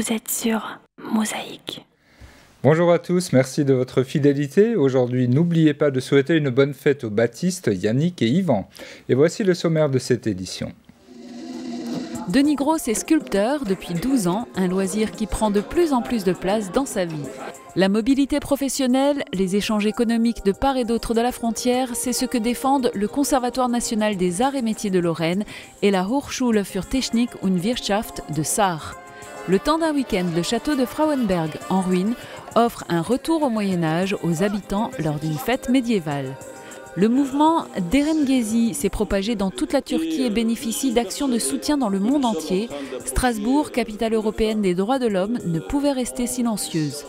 Vous êtes sur Mosaïque. Bonjour à tous, merci de votre fidélité. Aujourd'hui, n'oubliez pas de souhaiter une bonne fête aux Baptistes, Yannick et Yvan. Et voici le sommaire de cette édition. Denis Gross est sculpteur depuis 12 ans, un loisir qui prend de plus en plus de place dans sa vie. La mobilité professionnelle, les échanges économiques de part et d'autre de la frontière, c'est ce que défendent le Conservatoire national des arts et métiers de Lorraine et la Hochschule für Technik und Wirtschaft de Sarre. Le temps d'un week-end, le château de Frauenberg, en ruine, offre un retour au Moyen-Âge aux habitants lors d'une fête médiévale. Le mouvement Derengezi s'est propagé dans toute la Turquie et bénéficie d'actions de soutien dans le monde entier. Strasbourg, capitale européenne des droits de l'homme, ne pouvait rester silencieuse.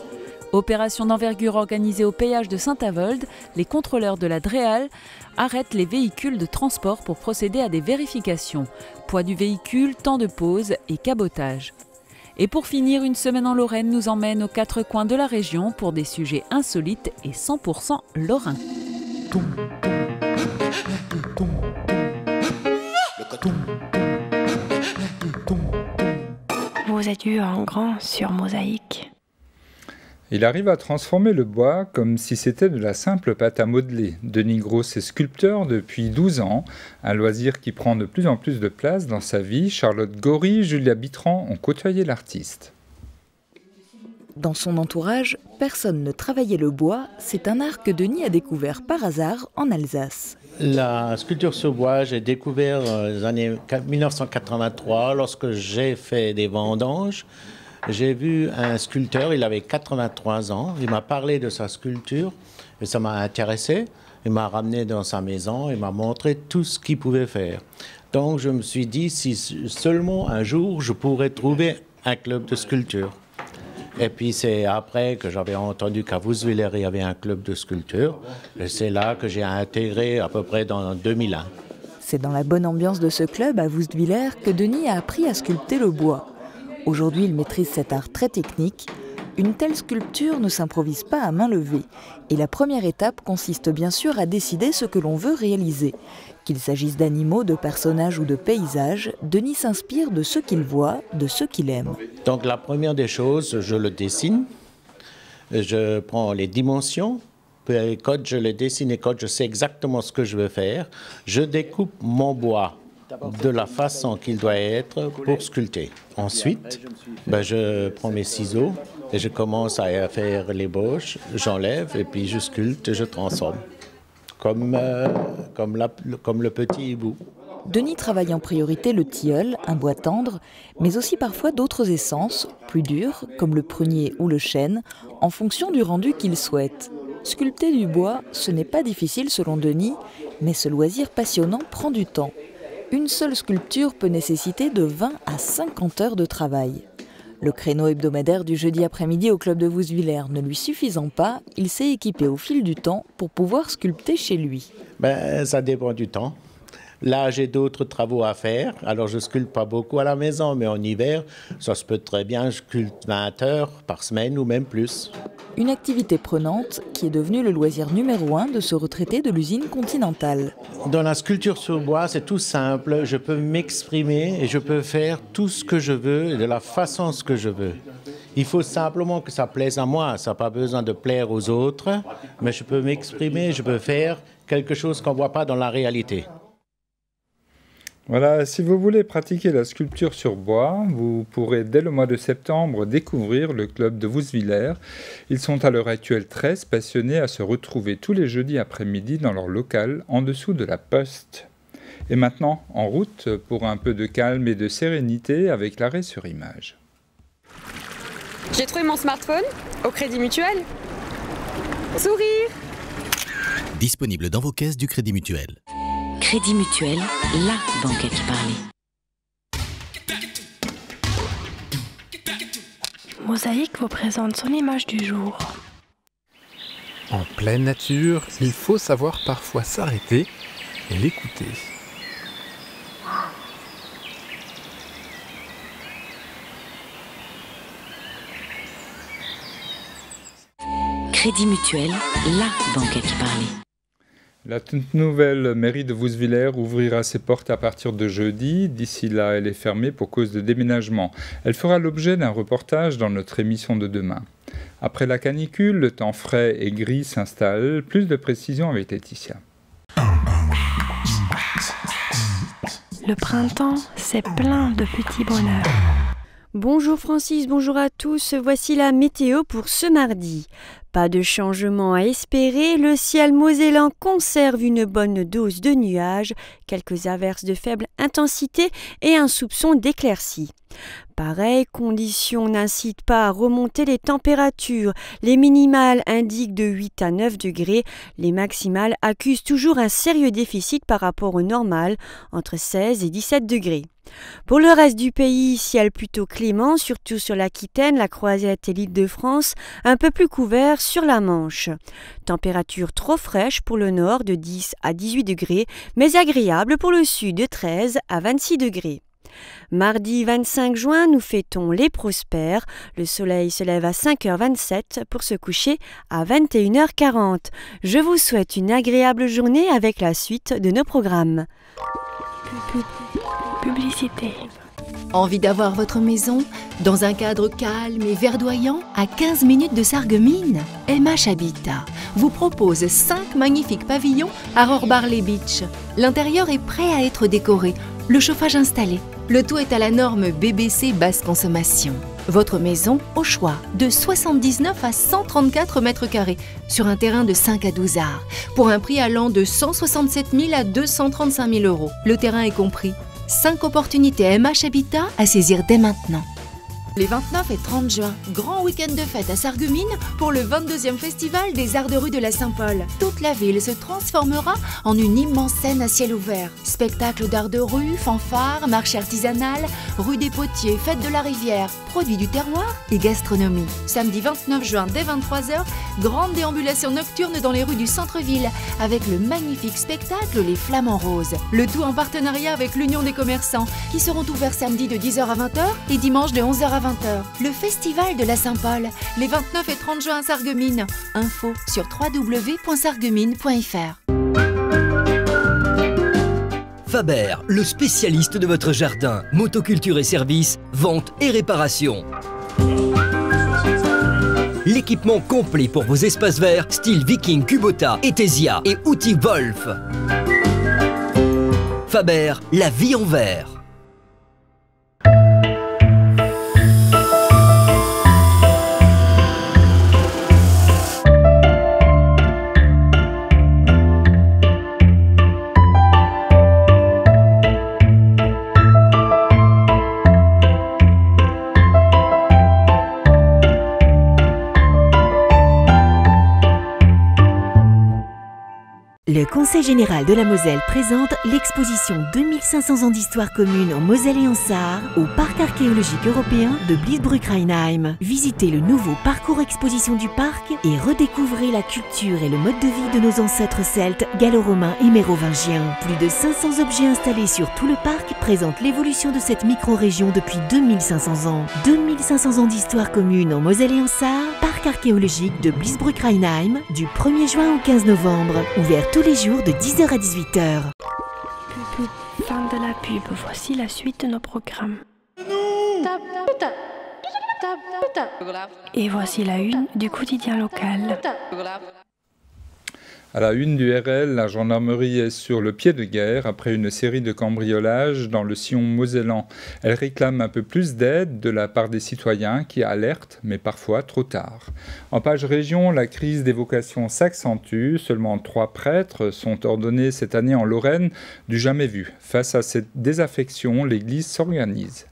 Opération d'envergure organisée au péage de Saint-Avold, les contrôleurs de la DREAL arrêtent les véhicules de transport pour procéder à des vérifications. Poids du véhicule, temps de pause et cabotage. Et pour finir, une semaine en Lorraine nous emmène aux quatre coins de la région pour des sujets insolites et 100% lorrains. Vous êtes vu en grand sur Mosaïque. Il arrive à transformer le bois comme si c'était de la simple pâte à modeler. Denis Gross est sculpteur depuis 12 ans, un loisir qui prend de plus en plus de place dans sa vie. Charlotte Gory, Julia Bitran ont côtoyé l'artiste. Dans son entourage, personne ne travaillait le bois. C'est un art que Denis a découvert par hasard en Alsace. La sculpture sur bois, j'ai découvert dans les années 1983 lorsque j'ai fait des vendanges. J'ai vu un sculpteur, il avait 83 ans, il m'a parlé de sa sculpture et ça m'a intéressé. Il m'a ramené dans sa maison, il m'a montré tout ce qu'il pouvait faire. Donc je me suis dit, si seulement un jour je pourrais trouver un club de sculpture. Et puis c'est après que j'avais entendu qu'à Wouswiller il y avait un club de sculpture. Et c'est là que j'ai intégré à peu près dans 2001. C'est dans la bonne ambiance de ce club à Wouswiller que Denis a appris à sculpter le bois. Aujourd'hui, il maîtrise cet art très technique. Une telle sculpture ne s'improvise pas à main levée. Et la première étape consiste bien sûr à décider ce que l'on veut réaliser. Qu'il s'agisse d'animaux, de personnages ou de paysages, Denis s'inspire de ce qu'il voit, de ce qu'il aime. Donc la première des choses, je le dessine. Je prends les dimensions. Puis quand je les dessine et quand je sais exactement ce que je veux faire, je découpe mon bois de la façon qu'il doit être pour sculpter. Ensuite, je prends mes ciseaux et je commence à faire l'ébauche, j'enlève et puis je sculpte et je transforme. Comme le petit hibou. Denis travaille en priorité le tilleul, un bois tendre, mais aussi parfois d'autres essences, plus dures, comme le prunier ou le chêne, en fonction du rendu qu'il souhaite. Sculpter du bois, ce n'est pas difficile selon Denis, mais ce loisir passionnant prend du temps. Une seule sculpture peut nécessiter de 20 à 50 heures de travail. Le créneau hebdomadaire du jeudi après-midi au club de Wouswiller ne lui suffisant pas, il s'est équipé au fil du temps pour pouvoir sculpter chez lui. Ça dépend du temps. Là, j'ai d'autres travaux à faire. Alors, je sculpte pas beaucoup à la maison, mais en hiver, ça se peut très bien, je sculpte 20 heures par semaine ou même plus. Une activité prenante qui est devenue le loisir numéro 1 de ce retraité de l'usine Continentale. Dans la sculpture sur bois, c'est tout simple. Je peux m'exprimer et je peux faire tout ce que je veux et de la façon que je veux. Il faut simplement que ça plaise à moi. Ça n'a pas besoin de plaire aux autres, mais je peux m'exprimer, je peux faire quelque chose qu'on ne voit pas dans la réalité. Voilà, si vous voulez pratiquer la sculpture sur bois, vous pourrez dès le mois de septembre découvrir le club de Wouswiller. Ils sont à l'heure actuelle 13 passionnés à se retrouver tous les jeudis après-midi dans leur local en dessous de la Poste. Et maintenant, en route pour un peu de calme et de sérénité avec l'arrêt sur image. J'ai trouvé mon smartphone au Crédit Mutuel. Sourire! Disponible dans vos caisses du Crédit Mutuel. Crédit Mutuel, la banque à qui parler. Mosaïque vous présente son image du jour. En pleine nature, il faut savoir parfois s'arrêter et l'écouter. Crédit Mutuel, la banque à qui parler. La toute nouvelle mairie de Wouswiller ouvrira ses portes à partir de jeudi. D'ici là, elle est fermée pour cause de déménagement. Elle fera l'objet d'un reportage dans notre émission de demain. Après la canicule, le temps frais et gris s'installe. Plus de précisions avec Laetitia. Le printemps, c'est plein de petits bonheurs. Bonjour Francis, bonjour à tous. Voici la météo pour ce mardi. Pas de changement à espérer, le ciel mosellan conserve une bonne dose de nuages, quelques averses de faible intensité et un soupçon d'éclaircies. Pareilles conditions n'incitent pas à remonter les températures. Les minimales indiquent de 8 à 9 degrés. Les maximales accusent toujours un sérieux déficit par rapport au normal, entre 16 et 17 degrés. Pour le reste du pays, ciel plutôt clément, surtout sur l'Aquitaine, la Croisette et l'Île-de-France, un peu plus couvert sur la Manche. Température trop fraîche pour le nord de 10 à 18 degrés, mais agréable pour le sud de 13 à 26 degrés. Mardi 25 juin, nous fêtons les prospères. Le soleil se lève à 5h27 pour se coucher à 21h40. Je vous souhaite une agréable journée avec la suite de nos programmes. Publicité. Envie d'avoir votre maison dans un cadre calme et verdoyant à 15 minutes de Sarreguemines? MH Habitat vous propose 5 magnifiques pavillons à Rohrbarley Beach. L'intérieur est prêt à être décoré, le chauffage installé. Le tout est à la norme BBC basse consommation. Votre maison au choix de 79 à 134 mètres carrés sur un terrain de 5 à 12 arts pour un prix allant de 167 000 à 235 000 euros. Le terrain est compris. 5 opportunités MH Habitat à saisir dès maintenant. Les 29 et 30 juin, grand week-end de fête à Sarreguemines pour le 22e festival des Arts de rue de la Saint-Paul. Toute la ville se transformera en une immense scène à ciel ouvert. Spectacles d'art de rue, fanfares, marché artisanal, rue des Potiers, fête de la Rivière, produits du terroir et gastronomie. Samedi 29 juin dès 23h, grande déambulation nocturne dans les rues du centre-ville avec le magnifique spectacle Les Flamants Roses. Le tout en partenariat avec l'Union des commerçants qui seront ouverts samedi de 10h à 20h et dimanche de 11h à 20h. Le festival de la Saint-Paul, les 29 et 30 juin à Sarreguemines. Info sur www.sarreguemines.fr. Faber, le spécialiste de votre jardin. Motoculture et services, vente et réparation. L'équipement complet pour vos espaces verts, style Viking, Kubota, Etesia et outils Wolf. Faber, la vie en vert. Le Conseil général de la Moselle présente l'exposition 2500 ans d'histoire commune en Moselle et en Sarre au parc archéologique européen de Bliesbruck-Rheinheim. Visitez le nouveau parcours exposition du parc et redécouvrez la culture et le mode de vie de nos ancêtres celtes, gallo-romains et mérovingiens. Plus de 500 objets installés sur tout le parc présentent l'évolution de cette micro-région depuis 2500 ans. 2500 ans d'histoire commune en Moselle et en Sarre, parc archéologique de Bliesbruck-Rheinheim du 1er juin au 15 novembre. Ouvert tous les jours de 10h à 18h. Fin de la pub, voici la suite de nos programmes. Et voici la une du quotidien local. À la une du RL, la gendarmerie est sur le pied de guerre après une série de cambriolages dans le sillon mosellan. Elle réclame un peu plus d'aide de la part des citoyens qui alertent, mais parfois trop tard. En page région, la crise des vocations s'accentue. Seulement 3 prêtres sont ordonnés cette année en Lorraine, du jamais vu. Face à cette désaffection, l'Église s'organise.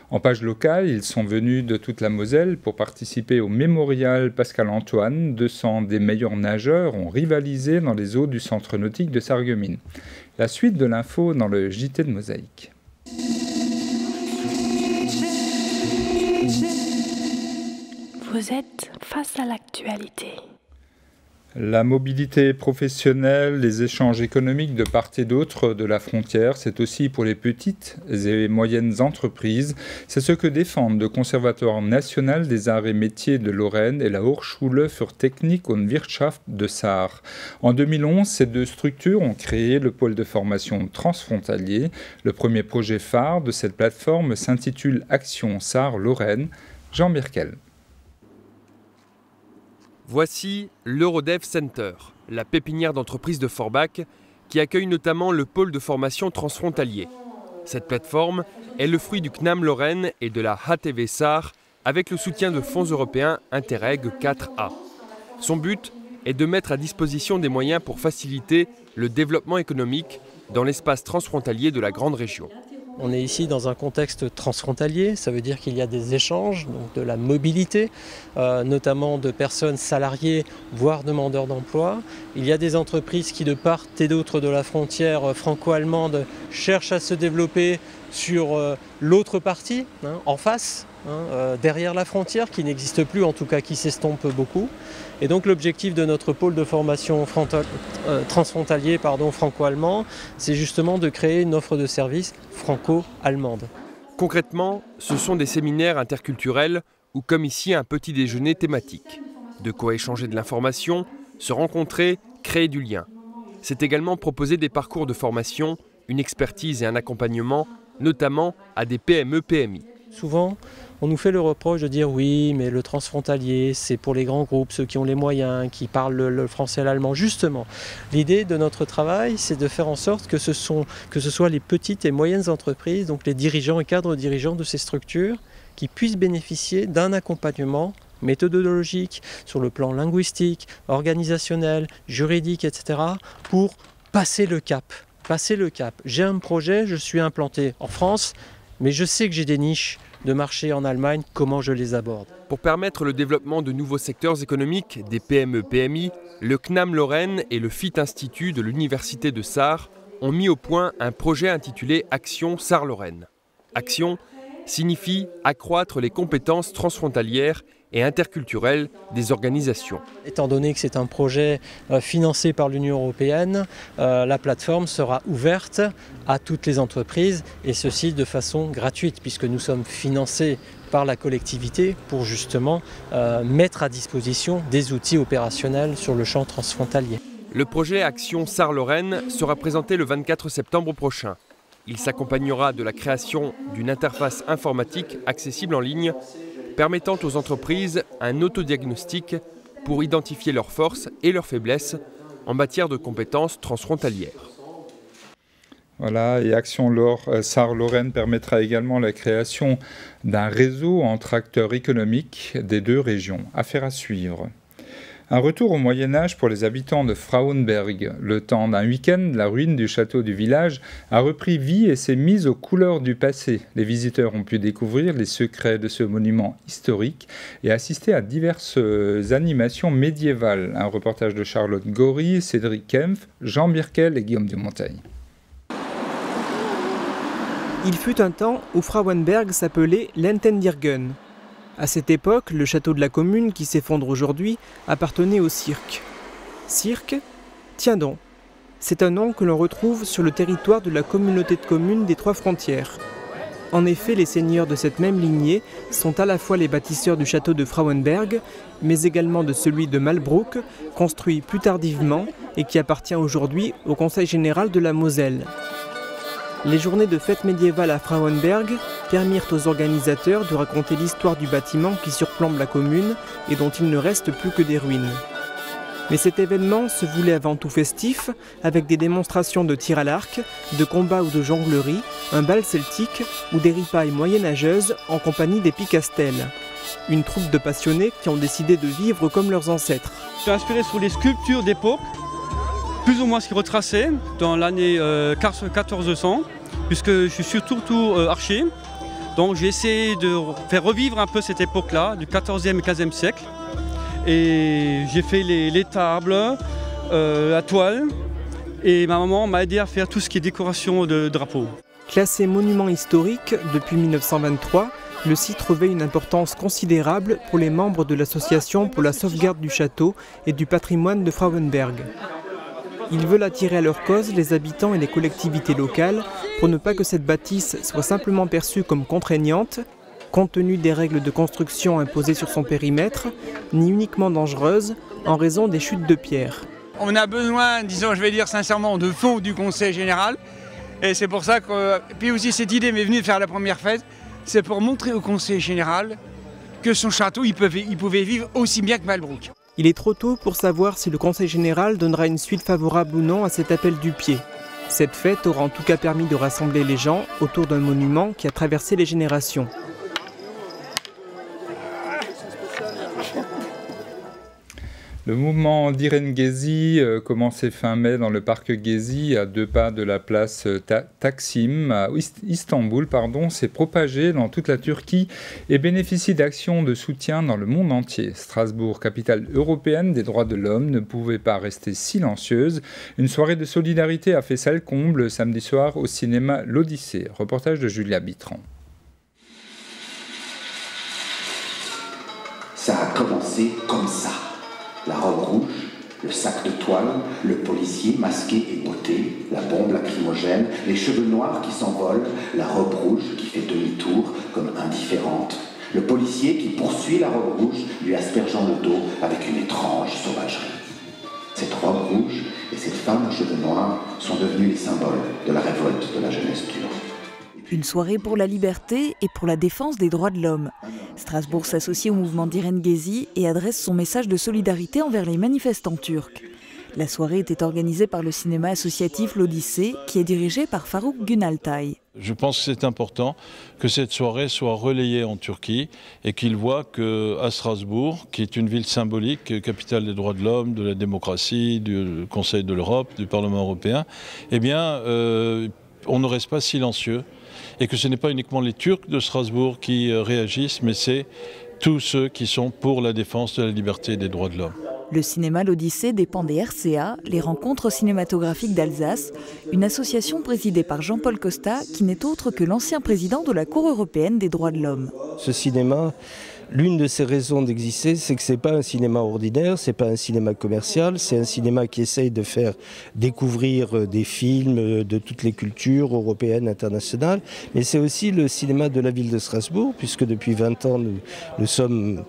En page locale, ils sont venus de toute la Moselle pour participer au mémorial Pascal-Antoine. 200 des meilleurs nageurs ont rivalisé dans les eaux du centre nautique de Sarreguemines. La suite de l'info dans le JT de Mosaïque. Vous êtes face à l'actualité. La mobilité professionnelle, les échanges économiques de part et d'autre de la frontière, c'est aussi pour les petites et moyennes entreprises. C'est ce que défendent le Conservatoire national des arts et métiers de Lorraine et la Hochschule für Technik und Wirtschaft de Sarre. En 2011, ces deux structures ont créé le pôle de formation transfrontalier. Le premier projet phare de cette plateforme s'intitule Action Sarre-Lorraine. Jean Mirkel. Voici l'Eurodev Center, la pépinière d'entreprise de Forbach, qui accueille notamment le pôle de formation transfrontalier. Cette plateforme est le fruit du CNAM Lorraine et de la HTV Sarre, avec le soutien de fonds européens Interreg 4A. Son but est de mettre à disposition des moyens pour faciliter le développement économique dans l'espace transfrontalier de la grande région. On est ici dans un contexte transfrontalier, ça veut dire qu'il y a des échanges, donc de la mobilité, notamment de personnes salariées, voire demandeurs d'emploi. Il y a des entreprises qui, de part et d'autre de la frontière franco-allemande, cherchent à se développer sur l'autre partie, en face, derrière la frontière, qui n'existe plus, en tout cas qui s'estompe beaucoup. Et donc l'objectif de notre pôle de formation transfrontalier franco-allemand, c'est justement de créer une offre de services franco-allemande. Concrètement, ce sont des séminaires interculturels ou comme ici un petit déjeuner thématique. De quoi échanger de l'information, se rencontrer, créer du lien. C'est également proposer des parcours de formation, une expertise et un accompagnement, notamment à des PME-PMI. Souvent, on nous fait le reproche de dire oui, mais le transfrontalier, c'est pour les grands groupes, ceux qui ont les moyens, qui parlent le français et l'allemand. Justement, l'idée de notre travail, c'est de faire en sorte que ce soit les petites et moyennes entreprises, donc les dirigeants et cadres dirigeants de ces structures, qui puissent bénéficier d'un accompagnement méthodologique sur le plan linguistique, organisationnel, juridique, etc., pour passer le cap. J'ai un projet, je suis implanté en France, mais je sais que j'ai des niches de marché en Allemagne, comment je les aborde. Pour permettre le développement de nouveaux secteurs économiques des PME-PMI, le CNAM Lorraine et le FIT Institut de l'Université de Sarre ont mis au point un projet intitulé Action Sarre-Lorraine. Action signifie accroître les compétences transfrontalières et interculturelles des organisations. Étant donné que c'est un projet financé par l'Union européenne, la plateforme sera ouverte à toutes les entreprises et ceci de façon gratuite puisque nous sommes financés par la collectivité pour justement mettre à disposition des outils opérationnels sur le champ transfrontalier. Le projet Action Sarre-Lorraine sera présenté le 24 septembre prochain. Il s'accompagnera de la création d'une interface informatique accessible en ligne permettant aux entreprises un autodiagnostic pour identifier leurs forces et leurs faiblesses en matière de compétences transfrontalières. Voilà, et Action Sarre-Lorraine permettra également la création d'un réseau entre acteurs économiques des deux régions. Affaire à suivre. Un retour au Moyen-Âge pour les habitants de Frauenberg. Le temps d'un week-end, la ruine du château du village a repris vie et s'est mise aux couleurs du passé. Les visiteurs ont pu découvrir les secrets de ce monument historique et assister à diverses animations médiévales. Un reportage de Charlotte Gory, Cédric Kempf, Jean Mirkel et Guillaume Dumonteil. Il fut un temps où Frauenberg s'appelait Lentendirgen. À cette époque, le château de la commune, qui s'effondre aujourd'hui, appartenait au cirque. Cirque ? Tiens donc, c'est un nom que l'on retrouve sur le territoire de la communauté de communes des Trois Frontières. En effet, les seigneurs de cette même lignée sont à la fois les bâtisseurs du château de Frauenberg, mais également de celui de Malbrouck, construit plus tardivement et qui appartient aujourd'hui au Conseil général de la Moselle. Les journées de fête médiévale à Frauenberg permirent aux organisateurs de raconter l'histoire du bâtiment qui surplombe la commune et dont il ne reste plus que des ruines. Mais cet événement se voulait avant tout festif, avec des démonstrations de tir à l'arc, de combats ou de jonglerie, un bal celtique ou des ripailles moyenâgeuses en compagnie des Picastel. Une troupe de passionnés qui ont décidé de vivre comme leurs ancêtres. Je suis inspiré sur les sculptures d'époque, plus ou moins ce qui est retracé dans l'année 1400, puisque je suis surtout archer. Donc j'ai essayé de faire revivre un peu cette époque-là, du 14e et 15e siècle. Et j'ai fait les tables, la toile, et ma maman m'a aidé à faire tout ce qui est décoration de drapeaux. Classée monument historique depuis 1923, Le site revêt une importance considérable pour les membres de l'association pour la sauvegarde du château et du patrimoine de Frauenberg. Ils veulent attirer à leur cause les habitants et les collectivités locales pour ne pas que cette bâtisse soit simplement perçue comme contraignante, compte tenu des règles de construction imposées sur son périmètre, ni uniquement dangereuse en raison des chutes de pierre. On a besoin, disons, je vais dire sincèrement, de fonds du Conseil général. Et c'est pour ça que, puis aussi cette idée m'est venue de faire la première fête, c'est pour montrer au Conseil général que son château, il pouvait vivre aussi bien que Malbrouck. Il est trop tôt pour savoir si le Conseil général donnera une suite favorable ou non à cet appel du pied. Cette fête aura en tout cas permis de rassembler les gens autour d'un monument qui a traversé les générations. Le mouvement d'Irène Gezi, commencé fin mai dans le parc Gezi, à 2 pas de la place Taksim, à Istanbul, s'est propagé dans toute la Turquie et bénéficie d'actions de soutien dans le monde entier. Strasbourg, capitale européenne des droits de l'homme, ne pouvait pas rester silencieuse. Une soirée de solidarité a fait salle comble samedi soir au cinéma L'Odyssée. Reportage de Julia Bitran. Ça a commencé comme ça. La robe rouge, le sac de toile, le policier masqué et botté, la bombe lacrymogène, les cheveux noirs qui s'envolent, la robe rouge qui fait demi-tour comme indifférente, le policier qui poursuit la robe rouge, lui aspergeant le dos avec une étrange sauvagerie. Cette robe rouge et cette femme aux cheveux noirs sont devenus les symboles de la révolte de la jeunesse turque. Une soirée pour la liberté et pour la défense des droits de l'homme. Strasbourg s'associe au mouvement d'Irène Gezi et adresse son message de solidarité envers les manifestants turcs. La soirée était organisée par le cinéma associatif L'Odyssée, qui est dirigé par Faruk Günaltay. Je pense que c'est important que cette soirée soit relayée en Turquie et qu'ils voient qu'à Strasbourg, qui est une ville symbolique, capitale des droits de l'homme, de la démocratie, du Conseil de l'Europe, du Parlement européen, eh bien, on ne reste pas silencieux. Et que ce n'est pas uniquement les Turcs de Strasbourg qui réagissent, mais c'est tous ceux qui sont pour la défense de la liberté et des droits de l'homme. Le cinéma L'Odyssée dépend des RCA, les rencontres cinématographiques d'Alsace, une association présidée par Jean-Paul Costa, qui n'est autre que l'ancien président de la Cour européenne des droits de l'homme. Ce cinéma, l'une de ses raisons d'exister, c'est que ce n'est pas un cinéma ordinaire, ce n'est pas un cinéma commercial, c'est un cinéma qui essaye de faire découvrir des films de toutes les cultures européennes, internationales, mais c'est aussi le cinéma de la ville de Strasbourg, puisque depuis 20 ans, nous sommes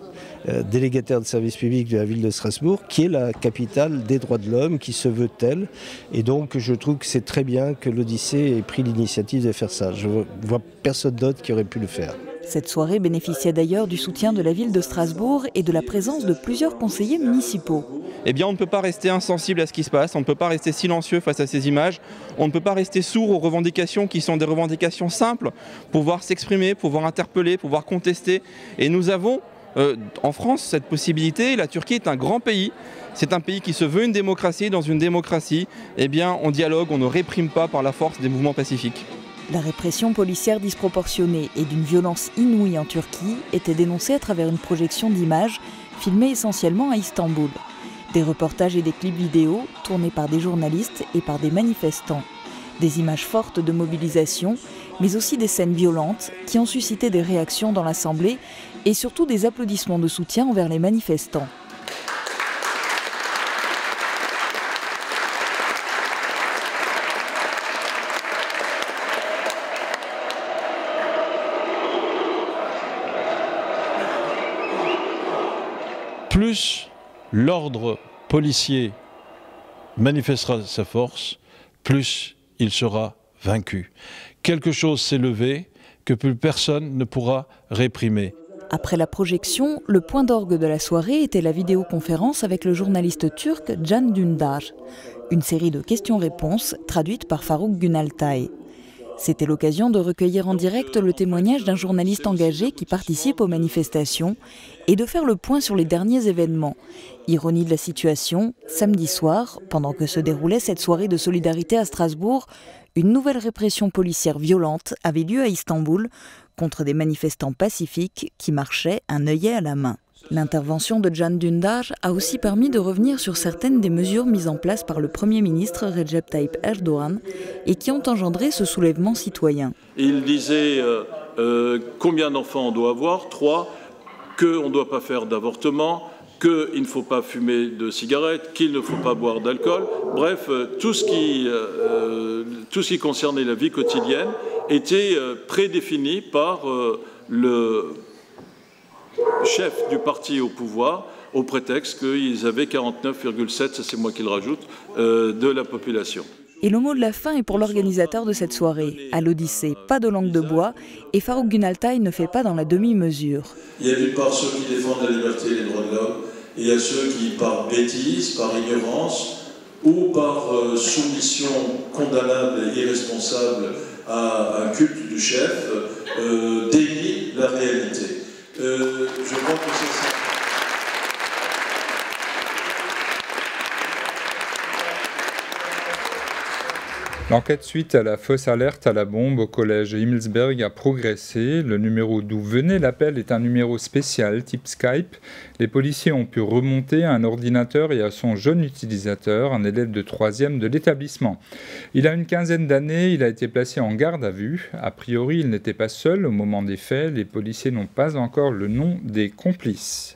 délégataire de service public de la ville de Strasbourg, qui est la capitale des droits de l'homme, qui se veut telle. Et donc je trouve que c'est très bien que l'Odyssée ait pris l'initiative de faire ça. Je ne vois personne d'autre qui aurait pu le faire. Cette soirée bénéficiait d'ailleurs du soutien de la ville de Strasbourg et de la présence de plusieurs conseillers municipaux. Eh bien, on ne peut pas rester insensible à ce qui se passe, on ne peut pas rester silencieux face à ces images, on ne peut pas rester sourd aux revendications qui sont des revendications simples, pouvoir s'exprimer, pouvoir interpeller, pouvoir contester. Et nous avons en France cette possibilité. La Turquie est un grand pays, c'est un pays qui se veut une démocratie. Dans une démocratie, eh bien, on dialogue, on ne réprime pas par la force des mouvements pacifiques. La répression policière disproportionnée et d'une violence inouïe en Turquie était dénoncée à travers une projection d'images filmées essentiellement à Istanbul. Des reportages et des clips vidéo tournés par des journalistes et par des manifestants. Des images fortes de mobilisation, mais aussi des scènes violentes qui ont suscité des réactions dans l'Assemblée et surtout des applaudissements de soutien envers les manifestants. Plus l'ordre policier manifestera sa force, plus il sera vaincu. Quelque chose s'est levé que plus personne ne pourra réprimer. Après la projection, le point d'orgue de la soirée était la vidéoconférence avec le journaliste turc Can Dündar. Une série de questions-réponses traduites par Faruk Günaltay. C'était l'occasion de recueillir en direct le témoignage d'un journaliste engagé qui participe aux manifestations et de faire le point sur les derniers événements. Ironie de la situation, samedi soir, pendant que se déroulait cette soirée de solidarité à Strasbourg, une nouvelle répression policière violente avait lieu à Istanbul contre des manifestants pacifiques qui marchaient un œillet à la main. L'intervention de Can Dündar a aussi permis de revenir sur certaines des mesures mises en place par le Premier ministre Recep Tayyip Erdogan et qui ont engendré ce soulèvement citoyen. Il disait combien d'enfants on doit avoir, 3, qu'on ne doit pas faire d'avortement, qu'il ne faut pas fumer de cigarettes, qu'il ne faut pas boire d'alcool. Bref, tout ce qui concernait la vie quotidienne était prédéfini par le chef du parti au pouvoir, au prétexte qu'ils avaient 49,7, ça c'est moi qui le rajoute, de la population. Et le mot de la fin est pour l'organisateur de cette soirée. À l'Odyssée, pas de langue de bois, et Farouk Gunaltay ne fait pas dans la demi-mesure. Il y a d'une part ceux qui défendent la liberté et les droits de l'homme, et il y a ceux qui, par bêtise, par ignorance, ou par soumission condamnable et irresponsable à un culte du chef, dénient la réalité. Je crois que c'est ça. L'enquête suite à la fausse alerte à la bombe au collège Himmelsberg a progressé. Le numéro d'où venait l'appel est un numéro spécial type Skype. Les policiers ont pu remonter à un ordinateur et à son jeune utilisateur, un élève de 3e de l'établissement. Il a une quinzaine d'années, il a été placé en garde à vue. A priori, il n'était pas seul au moment des faits. Les policiers n'ont pas encore le nom des complices.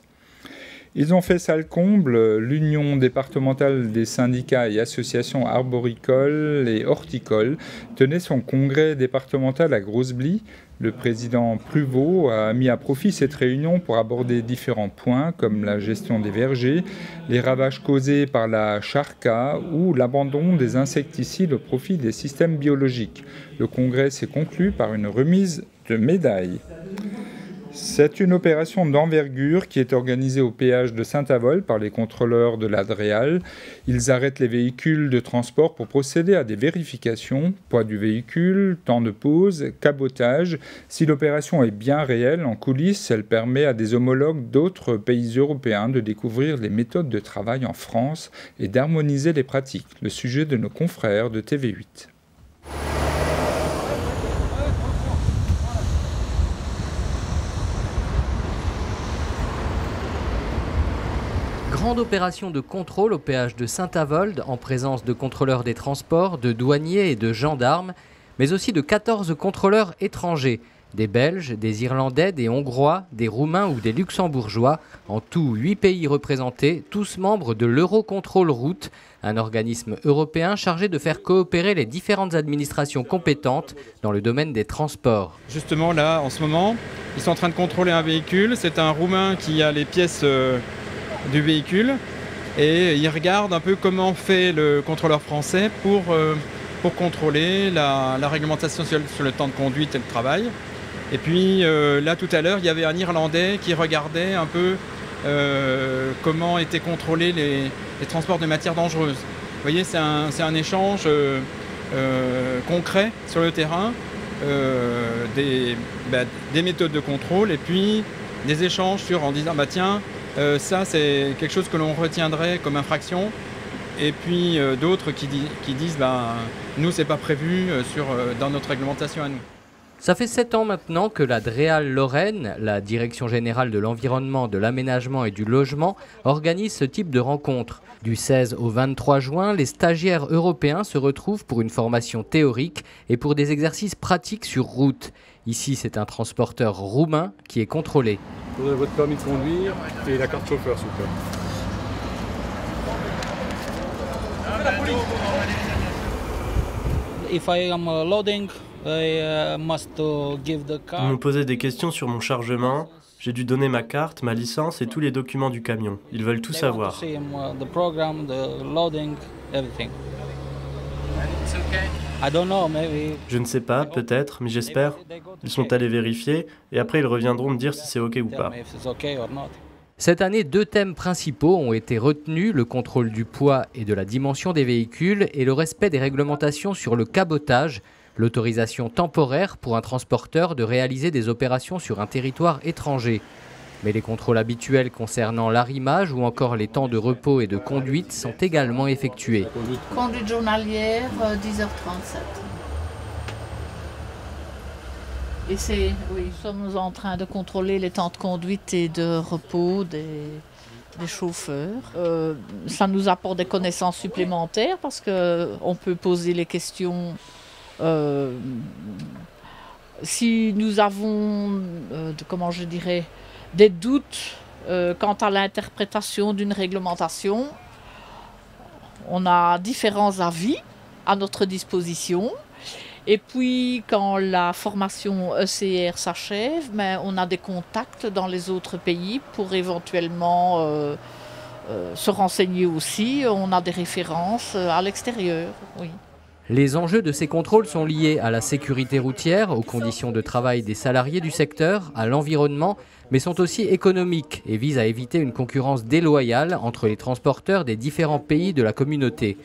Ils ont fait sale comble. L'Union départementale des syndicats et associations arboricoles et horticoles tenait son congrès départemental à Grosse-Blie. Le président Pruvot a mis à profit cette réunion pour aborder différents points comme la gestion des vergers, les ravages causés par la charca ou l'abandon des insecticides au profit des systèmes biologiques. Le congrès s'est conclu par une remise de médailles. C'est une opération d'envergure qui est organisée au péage de Saint-Avold par les contrôleurs de la DREAL. Ils arrêtent les véhicules de transport pour procéder à des vérifications, poids du véhicule, temps de pause, cabotage. Si l'opération est bien réelle, en coulisses, elle permet à des homologues d'autres pays européens de découvrir les méthodes de travail en France et d'harmoniser les pratiques. Le sujet de nos confrères de TV8. Grande opération de contrôle au péage de Saint-Avold en présence de contrôleurs des transports, de douaniers et de gendarmes, mais aussi de 14 contrôleurs étrangers, des Belges, des Irlandais, des Hongrois, des Roumains ou des Luxembourgeois, en tout 8 pays représentés, tous membres de l'Eurocontrol Route, un organisme européen chargé de faire coopérer les différentes administrations compétentes dans le domaine des transports. Justement là, en ce moment, ils sont en train de contrôler un véhicule, c'est un Roumain qui a les pièces du véhicule et il regarde un peu comment fait le contrôleur français pour contrôler la réglementation sur le temps de conduite et le travail. Et puis là tout à l'heure il y avait un Irlandais qui regardait un peu comment étaient contrôlés les transports de matières dangereuses. Vous voyez, c'est un échange concret sur le terrain, des méthodes de contrôle et puis des échanges en disant bah tiens, ça c'est quelque chose que l'on retiendrait comme infraction et puis d'autres qui disent nous c'est pas prévu dans notre réglementation à nous. Ça fait 7 ans maintenant que la DREAL Lorraine, la Direction Générale de l'Environnement, de l'Aménagement et du Logement, organise ce type de rencontre. Du 16 au 23 juin, les stagiaires européens se retrouvent pour une formation théorique et pour des exercices pratiques sur route. Ici, c'est un transporteur roumain qui est contrôlé. Vous avez votre permis de conduire et la carte chauffeur, s'il vous plaît. Ils m'ont posé des questions sur mon chargement. J'ai dû donner ma carte, ma licence et tous les documents du camion. Ils veulent tout savoir. Je ne sais pas, peut-être, mais j'espère. Ils sont allés vérifier et après ils reviendront me dire si c'est OK ou pas. Cette année, 2 thèmes principaux ont été retenus, le contrôle du poids et de la dimension des véhicules et le respect des réglementations sur le cabotage, l'autorisation temporaire pour un transporteur de réaliser des opérations sur un territoire étranger. Mais les contrôles habituels concernant l'arrimage ou encore les temps de repos et de conduite sont également effectués. Conduite journalière, 10h37. Et nous sommes en train de contrôler les temps de conduite et de repos des chauffeurs. Ça nous apporte des connaissances supplémentaires parce qu'on peut poser les questions. Si nous avons, des doutes quant à l'interprétation d'une réglementation, on a différents avis à notre disposition. Et puis, quand la formation ECR s'achève, on a des contacts dans les autres pays pour éventuellement se renseigner aussi. On a des références à l'extérieur, oui. Les enjeux de ces contrôles sont liés à la sécurité routière, aux conditions de travail des salariés du secteur, à l'environnement, mais sont aussi économiques et visent à éviter une concurrence déloyale entre les transporteurs des différents pays de la communauté.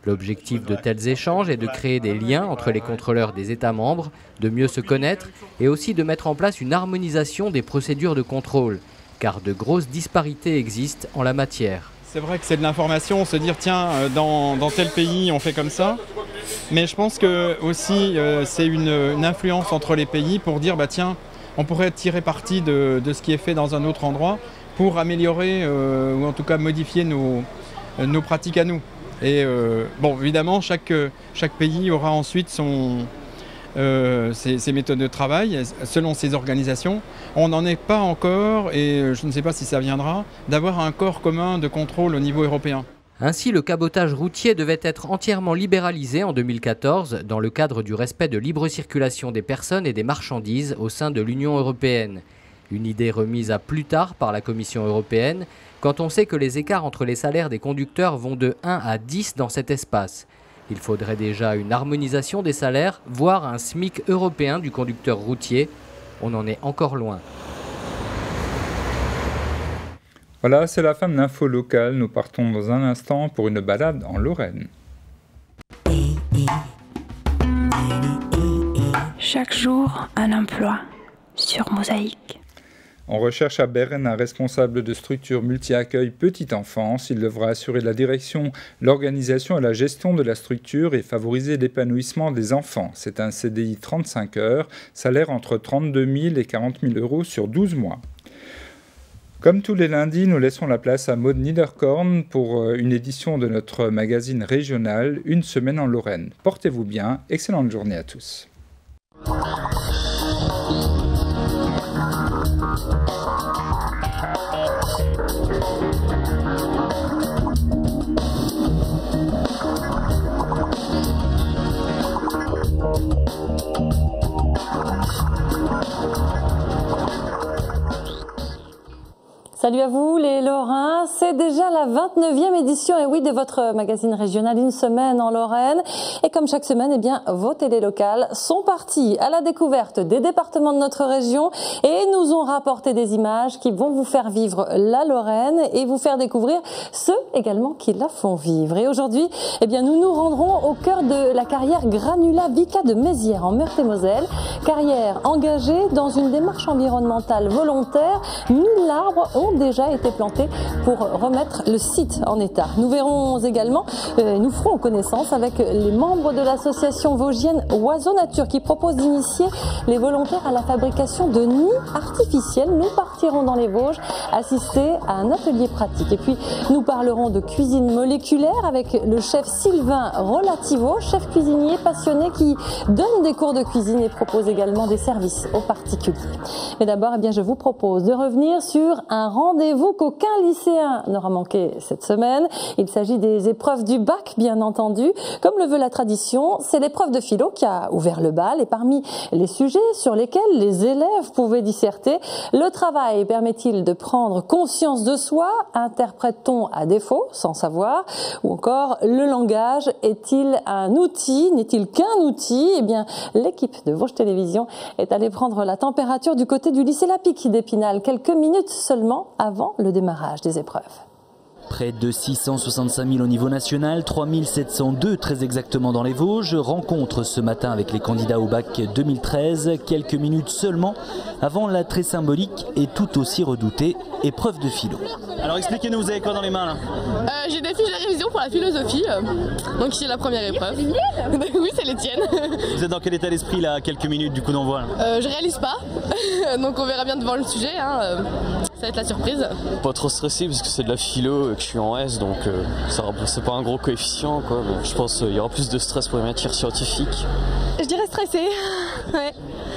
L'objectif de tels échanges est de créer des liens entre les contrôleurs des États membres, de mieux se connaître et aussi de mettre en place une harmonisation des procédures de contrôle, car de grosses disparités existent en la matière. C'est vrai que c'est de l'information, se dire tiens, dans tel pays on fait comme ça, mais je pense que aussi c'est une influence entre les pays pour dire bah tiens, on pourrait tirer parti de ce qui est fait dans un autre endroit pour améliorer ou en tout cas modifier nos pratiques à nous. Et bon, évidemment, chaque pays aura ensuite ses méthodes de travail selon ses organisations. On n'en est pas encore, et je ne sais pas si ça viendra, d'avoir un corps commun de contrôle au niveau européen. Ainsi, le cabotage routier devait être entièrement libéralisé en 2014 dans le cadre du respect de libre circulation des personnes et des marchandises au sein de l'Union européenne. Une idée remise à plus tard par la Commission européenne, quand on sait que les écarts entre les salaires des conducteurs vont de 1 à 10 dans cet espace. Il faudrait déjà une harmonisation des salaires, voire un SMIC européen du conducteur routier. On en est encore loin. Voilà, c'est la fin de l'info locale. Nous partons dans un instant pour une balade en Lorraine. Chaque jour, un emploi sur Mosaïque. On recherche à Berne un responsable de structure multi-accueil petite enfance. Il devra assurer la direction, l'organisation et la gestion de la structure et favoriser l'épanouissement des enfants. C'est un CDI 35 heures, salaire entre 32 000 et 40 000 euros sur 12 mois. Comme tous les lundis, nous laissons la place à Maud Niederkorn pour une édition de notre magazine régional, Une semaine en Lorraine. Portez-vous bien, excellente journée à tous. Salut à vous les Lorrains, c'est déjà la 29e édition de votre magazine régional Une semaine en Lorraine. Et comme chaque semaine, vos télés locales sont parties à la découverte des départements de notre région et nous ont rapporté des images qui vont vous faire vivre la Lorraine et vous faire découvrir ceux également qui la font vivre. Et aujourd'hui, nous nous rendrons au cœur de la carrière Granula Vica de Mézières en Meurthe-et-Moselle. Carrière engagée dans une démarche environnementale volontaire. 1000 arbres ont déjà été plantés pour remettre le site en état. Nous verrons également, nous ferons connaissance avec les membres de l'association vosgienne Oiseaux Nature qui propose d'initier les volontaires à la fabrication de nids artificiels. Nous partirons dans les Vosges assister à un atelier pratique. Et puis nous parlerons de cuisine moléculaire avec le chef Sylvain Relativo, chef cuisinier passionné qui donne des cours de cuisine et propose également des services aux particuliers. Mais d'abord, je vous propose de revenir sur un rendez-vous qu'aucun lycéen n'aura manqué cette semaine. Il s'agit des épreuves du bac, bien entendu. Comme le veut la tradition, c'est l'épreuve de philo qui a ouvert le bal. Et parmi les sujets sur lesquels les élèves pouvaient disserter, le travail permet-il de prendre conscience de soi? Interprète-t-on à défaut, sans savoir? Ou encore, le langage est-il un outil? N'est-il qu'un outil? L'équipe de Vosges Télévisions est allée prendre la température du côté du lycée Lapic d'Épinal, quelques minutes seulement avant le démarrage des épreuves. Près de 665 000 au niveau national, 3 702 très exactement dans les Vosges. Rencontre ce matin avec les candidats au bac 2013, quelques minutes seulement avant la très symbolique et tout aussi redoutée épreuve de philo. Alors expliquez-nous, vous avez quoi dans les mains là? J'ai des fiches de révision pour la philosophie, donc c'est la première épreuve. Oui, c'est les tiennes. Vous êtes dans quel état d'esprit là, quelques minutes du coup d'envoi? Je réalise pas, donc on verra bien devant le sujet, ça va être la surprise. Pas trop stressé parce que c'est de la philo et que je suis en S, donc c'est pas un gros coefficient quoi. Donc, je pense qu'il y aura plus de stress pour les matières scientifiques. Je dirais stressé, ouais.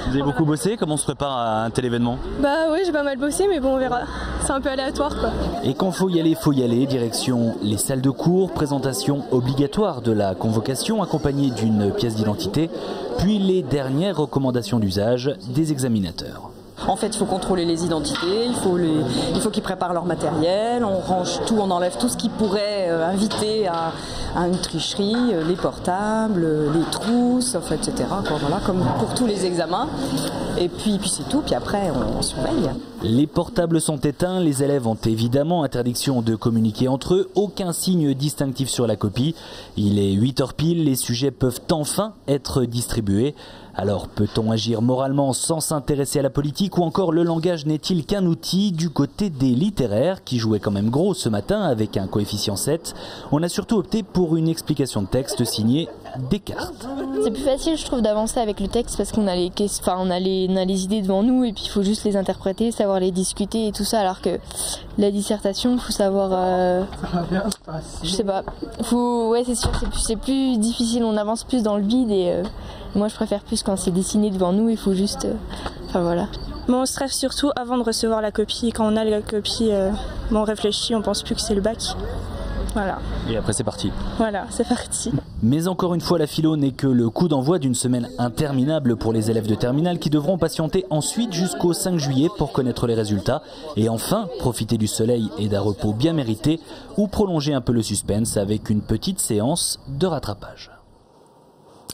Vous avez beaucoup bossé? Comment on se prépare à un tel événement? Bah oui, j'ai pas mal bossé, mais bon, on verra. C'est un peu aléatoire quoi. Et quand faut y aller, direction les salles de cours, présentation obligatoire de la convocation accompagnée d'une pièce d'identité, puis les dernières recommandations d'usage des examinateurs. En fait, il faut contrôler les identités, il faut qu'ils préparent leur matériel, on range tout, on enlève tout ce qui pourrait inviter à une tricherie, les portables, les trousses, en fait, etc. Quoi, voilà, comme pour tous les examens. Et puis c'est tout, puis après on surveille. Les portables sont éteints, les élèves ont évidemment interdiction de communiquer entre eux, aucun signe distinctif sur la copie. Il est 8h pile, les sujets peuvent enfin être distribués. Alors peut-on agir moralement sans s'intéresser à la politique ou encore le langage n'est-il qu'un outil? Du côté des littéraires qui jouaient quand même gros ce matin avec un coefficient 7, on a surtout opté pour une explication de texte signée Descartes. C'est plus facile je trouve d'avancer avec le texte parce qu'on a les idées devant nous et puis il faut juste les interpréter, savoir les discuter et tout ça, alors que la dissertation il faut savoir je sais pas, ouais c'est sûr, c'est plus difficile, on avance plus dans le vide et moi je préfère plus quand c'est dessiné devant nous, il faut juste enfin voilà. Bon, on stresse surtout avant de recevoir la copie, quand on a la copie on réfléchit, on pense plus que c'est le bac. Voilà. Et après c'est parti. Voilà, c'est parti. Mais encore une fois, la philo n'est que le coup d'envoi d'une semaine interminable pour les élèves de terminale qui devront patienter ensuite jusqu'au 5 juillet pour connaître les résultats et enfin profiter du soleil et d'un repos bien mérité ou prolonger un peu le suspense avec une petite séance de rattrapage.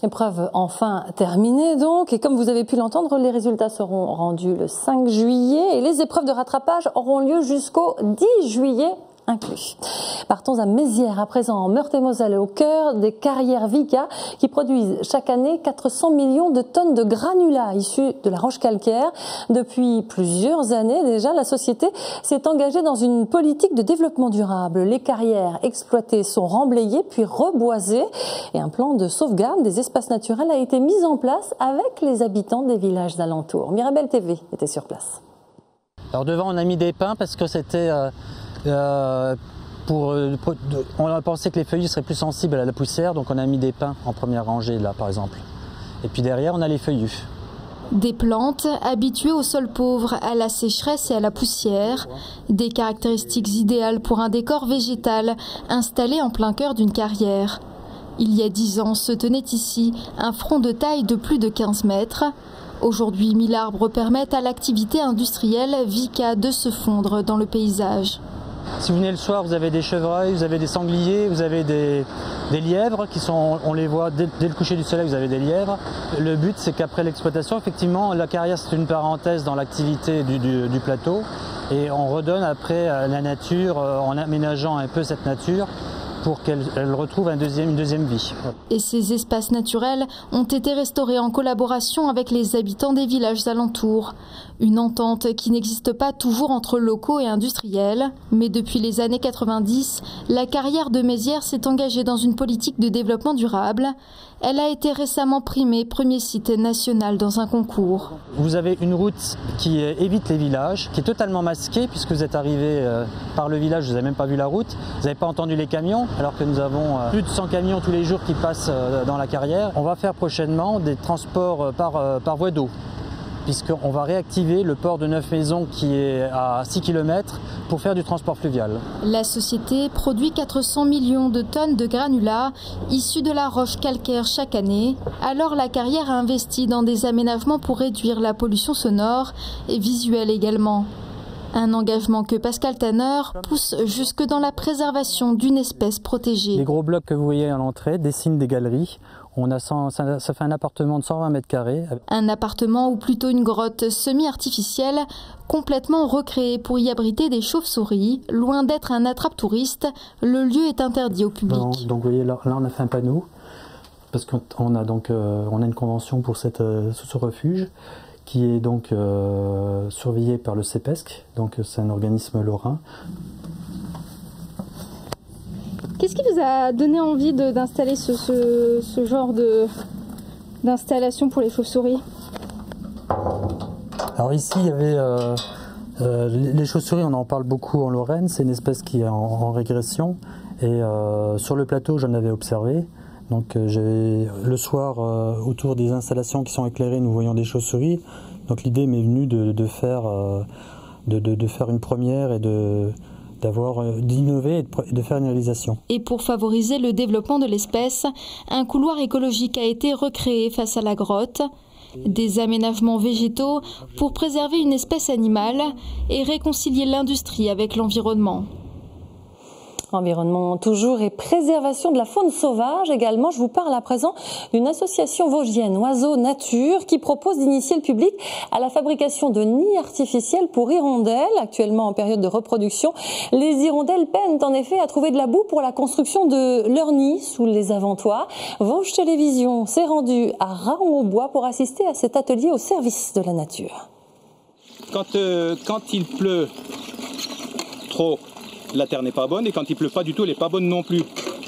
Épreuve enfin terminée donc, et comme vous avez pu l'entendre, les résultats seront rendus le 5 juillet et les épreuves de rattrapage auront lieu jusqu'au 10 juillet inclus. Partons à Mézières à présent, en Meurthe-et-Moselle, au cœur des carrières Vicat qui produisent chaque année 400 millions de tonnes de granulats issus de la roche calcaire. Depuis plusieurs années déjà, la société s'est engagée dans une politique de développement durable. Les carrières exploitées sont remblayées puis reboisées et un plan de sauvegarde des espaces naturels a été mis en place avec les habitants des villages alentours. Mirabel TV était sur place. Alors devant on a mis des pins parce que c'était on a pensé que les feuillus seraient plus sensibles à la poussière, donc on a mis des pins en première rangée là par exemple. Et puis derrière on a les feuillus. Des plantes habituées au sol pauvre, à la sécheresse et à la poussière, des caractéristiques idéales pour un décor végétal installé en plein cœur d'une carrière. Il y a 10 ans se tenait ici un front de taille de plus de 15 mètres. Aujourd'hui, 1000 arbres permettent à l'activité industrielle Vicat de se fondre dans le paysage. Si vous venez le soir, vous avez des chevreuils, vous avez des sangliers, vous avez des lièvres qui sont, on les voit dès le coucher du soleil, vous avez des lièvres. Le but, c'est qu'après l'exploitation, effectivement, la carrière, c'est une parenthèse dans l'activité du plateau. Et on redonne après la nature, en aménageant un peu cette nature, pour qu'elle retrouve une deuxième vie. Et ces espaces naturels ont été restaurés en collaboration avec les habitants des villages alentours. Une entente qui n'existe pas toujours entre locaux et industriels. Mais depuis les années 90, la carrière de Mézières s'est engagée dans une politique de développement durable. Elle a été récemment primée premier site national dans un concours. Vous avez une route qui évite les villages, qui est totalement masquée puisque vous êtes arrivé par le village, vous n'avez même pas vu la route, vous n'avez pas entendu les camions, alors que nous avons plus de 100 camions tous les jours qui passent dans la carrière. On va faire prochainement des transports par voie d'eau, puisqu'on va réactiver le port de Neuf-Maisons qui est à 6 km pour faire du transport fluvial. La société produit 400 millions de tonnes de granulats issus de la roche calcaire chaque année. Alors la carrière a investi dans des aménagements pour réduire la pollution sonore et visuelle également. Un engagement que Pascal Tanner pousse jusque dans la préservation d'une espèce protégée. Les gros blocs que vous voyez à l'entrée dessinent des galeries. Ça fait un appartement de 120 mètres carrés. Un appartement ou plutôt une grotte semi-artificielle complètement recréée pour y abriter des chauves-souris. Loin d'être un attrape-touriste, le lieu est interdit au public. Donc vous voyez, là on a fait un panneau parce qu'on a une convention pour ce refuge qui est donc surveillé par le CEPESC, donc c'est un organisme lorrain. Qu'est-ce qui vous a donné envie d'installer ce genre d'installation pour les chauves-souris? Alors ici, il y avait les chauves-souris, on en parle beaucoup en Lorraine, c'est une espèce qui est en régression. Et sur le plateau, j'en avais observé. Donc le soir, autour des installations qui sont éclairées, nous voyons des chauves-souris. Donc l'idée m'est venue de faire une première et d'innover et de faire une réalisation. Et pour favoriser le développement de l'espèce, un couloir écologique a été recréé face à la grotte. Des aménagements végétaux pour préserver une espèce animale et réconcilier l'industrie avec l'environnement. Environnement toujours et préservation de la faune sauvage également. Je vous parle à présent d'une association vosgienne, Oiseaux Nature, qui propose d'initier le public à la fabrication de nids artificiels pour hirondelles, actuellement en période de reproduction. Les hirondelles peinent en effet à trouver de la boue pour la construction de leurs nids sous les avantoirs. Vosges Télévision s'est rendue à Raon-au-Bois pour assister à cet atelier au service de la nature. Quand il pleut trop, la terre n'est pas bonne, et quand il pleut pas du tout, elle n'est pas bonne non plus.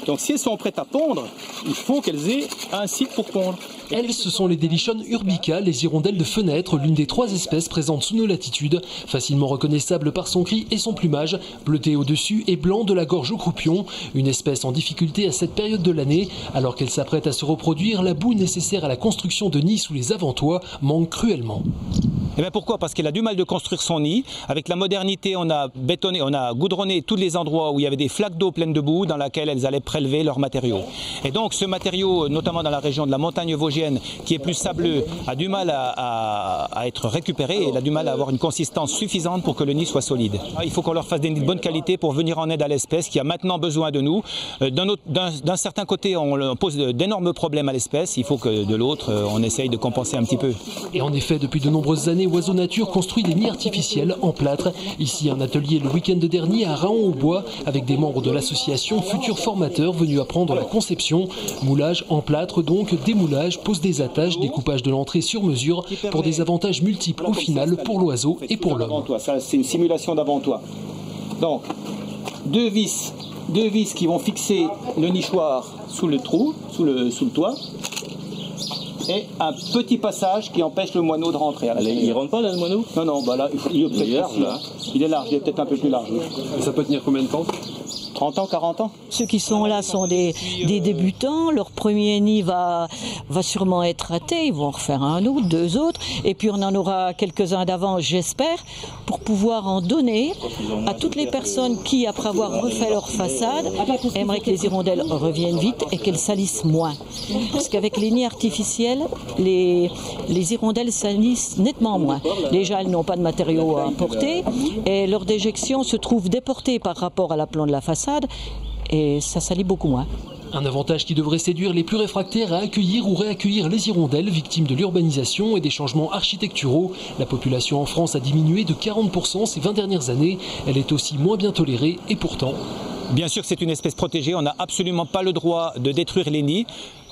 Donc si elles sont prêtes à pondre, il faut qu'elles aient un site pour pondre. Elles, ce sont les Delichon urbica, les hirondelles de fenêtre, l'une des 3 espèces présentes sous nos latitudes, facilement reconnaissable par son cri et son plumage, bleuté au-dessus et blanc de la gorge au croupion, une espèce en difficulté à cette période de l'année. Alors qu'elle s'apprête à se reproduire, la boue nécessaire à la construction de nids sous les avant-toits manque cruellement. Et bien pourquoi? Parce qu'elle a du mal de construire son nid. Avec la modernité, on a bétonné, on a goudronné tous les endroits où il y avait des flaques d'eau pleines de boue dans lesquelles elles allaient prélever leurs matériaux. Et donc ce matériau, notamment dans la région de la montagne vosgienne, qui est plus sableux, a du mal à être récupéré et elle a du mal à avoir une consistance suffisante pour que le nid soit solide. Il faut qu'on leur fasse des nids de bonne qualité pour venir en aide à l'espèce qui a maintenant besoin de nous. D'un certain côté, on pose d'énormes problèmes à l'espèce. Il faut que de l'autre, on essaye de compenser un petit peu. Et en effet, depuis de nombreuses années, Oiseaux Nature construit des nids artificiels en plâtre. Ici, un atelier le week-end dernier à Raon-au-Bois avec des membres de l'association Futurs Formateurs venus apprendre la conception. Moulage en plâtre donc, démoulage, pose des attaches, découpage de l'entrée sur mesure pour des avantages multiples au final pour l'oiseau et pour l'homme. Ça, c'est une simulation d'avant-toit. Donc, deux vis qui vont fixer le nichoir sous le trou, sous le toit. Et un petit passage qui empêche le moineau de rentrer. Il rentre pas là le moineau? Non, bah là, il est large là. Il est large, il est peut-être un peu plus large. Et ça peut tenir combien de temps? 30 ans, 40 ans. Ceux qui sont là sont des débutants. Leur premier nid va sûrement être raté. Ils vont en refaire un autre, 2 autres. Et puis on en aura quelques-uns d'avance, j'espère, pour pouvoir en donner à toutes les personnes qui, après avoir refait leur façade, aimeraient que les hirondelles reviennent vite et qu'elles salissent moins. Parce qu'avec les nids artificiels, les hirondelles salissent nettement moins. Déjà, elles n'ont pas de matériaux à porter et leur déjection se trouve déportée par rapport à l'aplomb de la façade. Et ça salit beaucoup moins. Un avantage qui devrait séduire les plus réfractaires à accueillir ou réaccueillir les hirondelles victimes de l'urbanisation et des changements architecturaux. La population en France a diminué de 40% ces 20 dernières années. Elle est aussi moins bien tolérée et pourtant... Bien sûr que c'est une espèce protégée, on n'a absolument pas le droit de détruire les nids.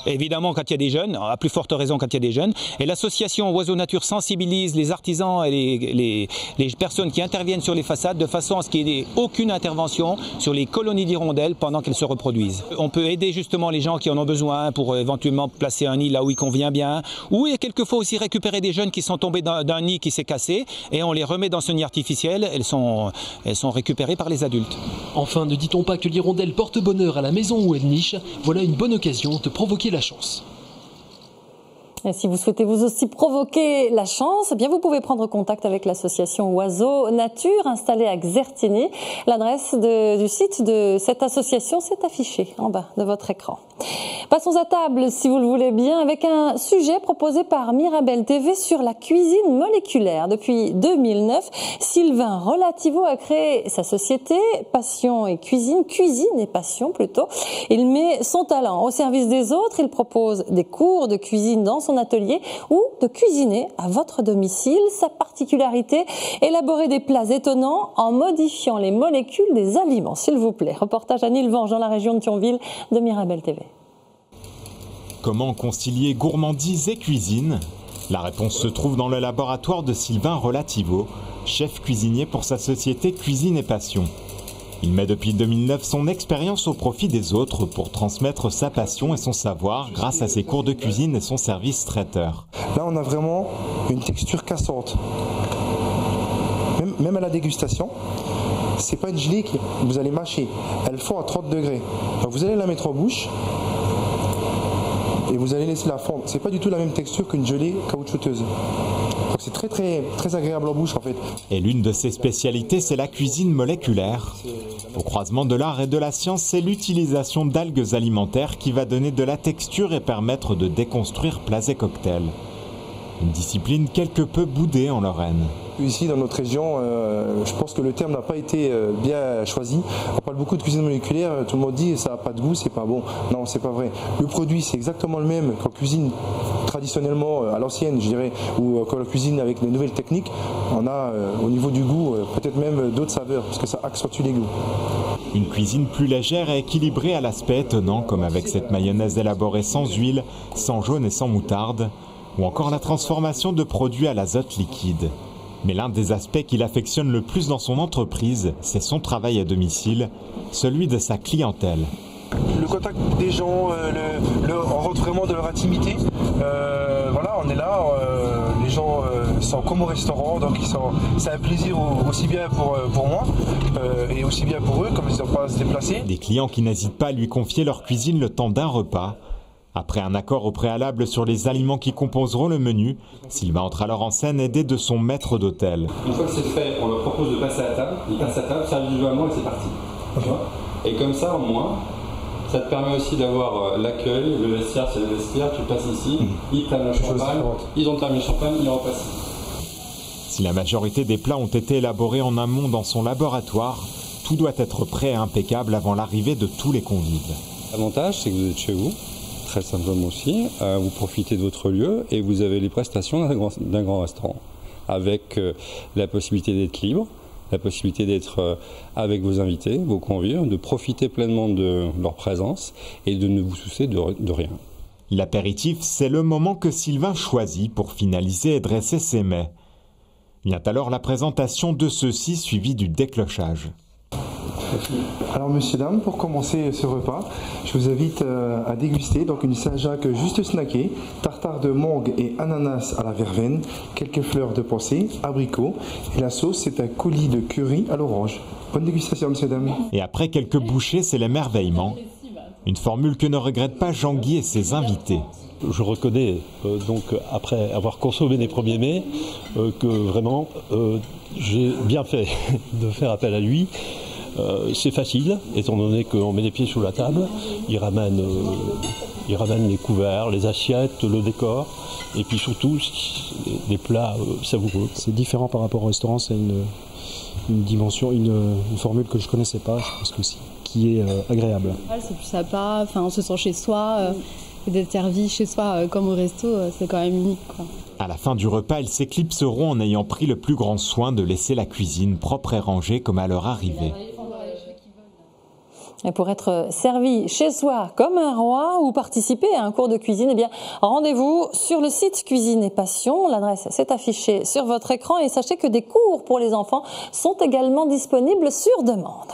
Évidemment quand il y a des jeunes, à plus forte raison quand il y a des jeunes. Et l'association Oiseaux Nature sensibilise les artisans et les personnes qui interviennent sur les façades de façon à ce qu'il n'y ait aucune intervention sur les colonies d'hirondelles pendant qu'elles se reproduisent. On peut aider justement les gens qui en ont besoin pour éventuellement placer un nid là où il convient bien. Ou il y a quelquefois aussi récupérer des jeunes qui sont tombés d'un nid qui s'est cassé et on les remet dans ce nid artificiel. Elles sont récupérées par les adultes. Enfin, ne dit-on pas que l'hirondelle porte bonheur à la maison où elle niche? Voilà une bonne occasion de provoquer la chance. Et si vous souhaitez vous aussi provoquer la chance, eh bien vous pouvez prendre contact avec l'association Oiseaux Nature installée à Xertigny. L'adresse du site de cette association s'est affichée en bas de votre écran. Passons à table, si vous le voulez bien, avec un sujet proposé par Mirabel TV sur la cuisine moléculaire. Depuis 2009, Sylvain Relativo a créé sa société Passion et Cuisine, Cuisine et Passion plutôt. Il met son talent au service des autres. Il propose des cours de cuisine dans son atelier ou de cuisiner à votre domicile. Sa particularité, élaborer des plats étonnants en modifiant les molécules des aliments. S'il vous plaît, reportage à Nilvange dans la région de Thionville de Mirabel TV. Comment concilier gourmandise et cuisine? La réponse se trouve dans le laboratoire de Sylvain Relativo, chef cuisinier pour sa société Cuisine et Passion. Il met depuis 2009 son expérience au profit des autres pour transmettre sa passion et son savoir grâce à ses cours de cuisine et son service traiteur. Là, on a vraiment une texture cassante. Même à la dégustation, c'est pas une gelée que vous allez mâcher. Elle fond à 30 degrés. Donc vous allez la mettre en bouche et vous allez laisser la fondre. C'est pas du tout la même texture qu'une gelée caoutchouteuse. Donc c'est très agréable en bouche en fait. Et l'une de ses spécialités, c'est la cuisine moléculaire. Au croisement de l'art et de la science, c'est l'utilisation d'algues alimentaires qui va donner de la texture et permettre de déconstruire plats et cocktails. Une discipline quelque peu boudée en Lorraine. Ici dans notre région, je pense que le terme n'a pas été bien choisi. On parle beaucoup de cuisine moléculaire, tout le monde dit ça n'a pas de goût, c'est pas bon. Non, c'est pas vrai. Le produit c'est exactement le même qu'en cuisine traditionnellement à l'ancienne, je dirais, ou qu'en cuisine avec les nouvelles techniques. On a au niveau du goût peut-être même d'autres saveurs parce que ça accentue les goûts. Une cuisine plus légère et équilibrée à l'aspect étonnant, comme avec cette mayonnaise élaborée sans huile, sans jaune et sans moutarde, ou encore la transformation de produits à l'azote liquide. Mais l'un des aspects qu'il affectionne le plus dans son entreprise, c'est son travail à domicile, celui de sa clientèle. Le contact des gens, on rentre vraiment de leur intimité. Voilà, on est là, les gens sont comme au restaurant, donc c'est un plaisir aussi bien pour moi et aussi bien pour eux, comme ils n'ont pas à se déplacer. Des clients qui n'hésitent pas à lui confier leur cuisine le temps d'un repas. Après un accord au préalable sur les aliments qui composeront le menu, Sylvain entre alors en scène aidé de son maître d'hôtel. Une fois que c'est fait, on leur propose de passer à table, ils passent à table, servent visuellement et c'est parti. Okay. Et comme ça, au moins, ça te permet aussi d'avoir l'accueil, le vestiaire, c'est le vestiaire, tu passes ici, ils terminent le champagne, ils ont terminé le champagne, ils repassent. Si la majorité des plats ont été élaborés en amont dans son laboratoire, tout doit être prêt et impeccable avant l'arrivée de tous les convives. L'avantage, c'est que vous êtes chez vous. Très simplement aussi, vous profitez de votre lieu et vous avez les prestations d'un grand restaurant avec la possibilité d'être libre, la possibilité d'être avec vos invités, vos convives, de profiter pleinement de leur présence et de ne vous soucier de rien. L'apéritif, c'est le moment que Sylvain choisit pour finaliser et dresser ses mets. Vient alors la présentation de ceux-ci suivie du déclochage. Alors messieurs, dames, pour commencer ce repas, je vous invite à déguster donc une Saint-Jacques juste snackée, tartare de mangue et ananas à la verveine, quelques fleurs de pensée, abricots, et la sauce c'est un coulis de curry à l'orange. Bonne dégustation messieurs, dames. Et après quelques bouchées, c'est l'émerveillement. Une formule que ne regrettent pas Jean-Guy et ses invités. Je reconnais, donc après avoir consommé les premiers mets, que vraiment j'ai bien fait de faire appel à lui. C'est facile, étant donné qu'on met les pieds sous la table, il ramène les couverts, les assiettes, le décor, et puis surtout des plats savoureux. C'est différent par rapport au restaurant, c'est une dimension, une formule que je ne connaissais pas, je pense que qui est agréable. C'est plus sympa, on se sent chez soi, d'être servi chez soi comme au resto, c'est quand même unique, quoi. À la fin du repas, ils s'éclipseront en ayant pris le plus grand soin de laisser la cuisine propre et rangée comme à leur arrivée. Et pour être servi chez soi comme un roi ou participer à un cours de cuisine, eh bien, rendez-vous sur le site Cuisine et Passion. L'adresse s'est affichée sur votre écran et sachez que des cours pour les enfants sont également disponibles sur demande.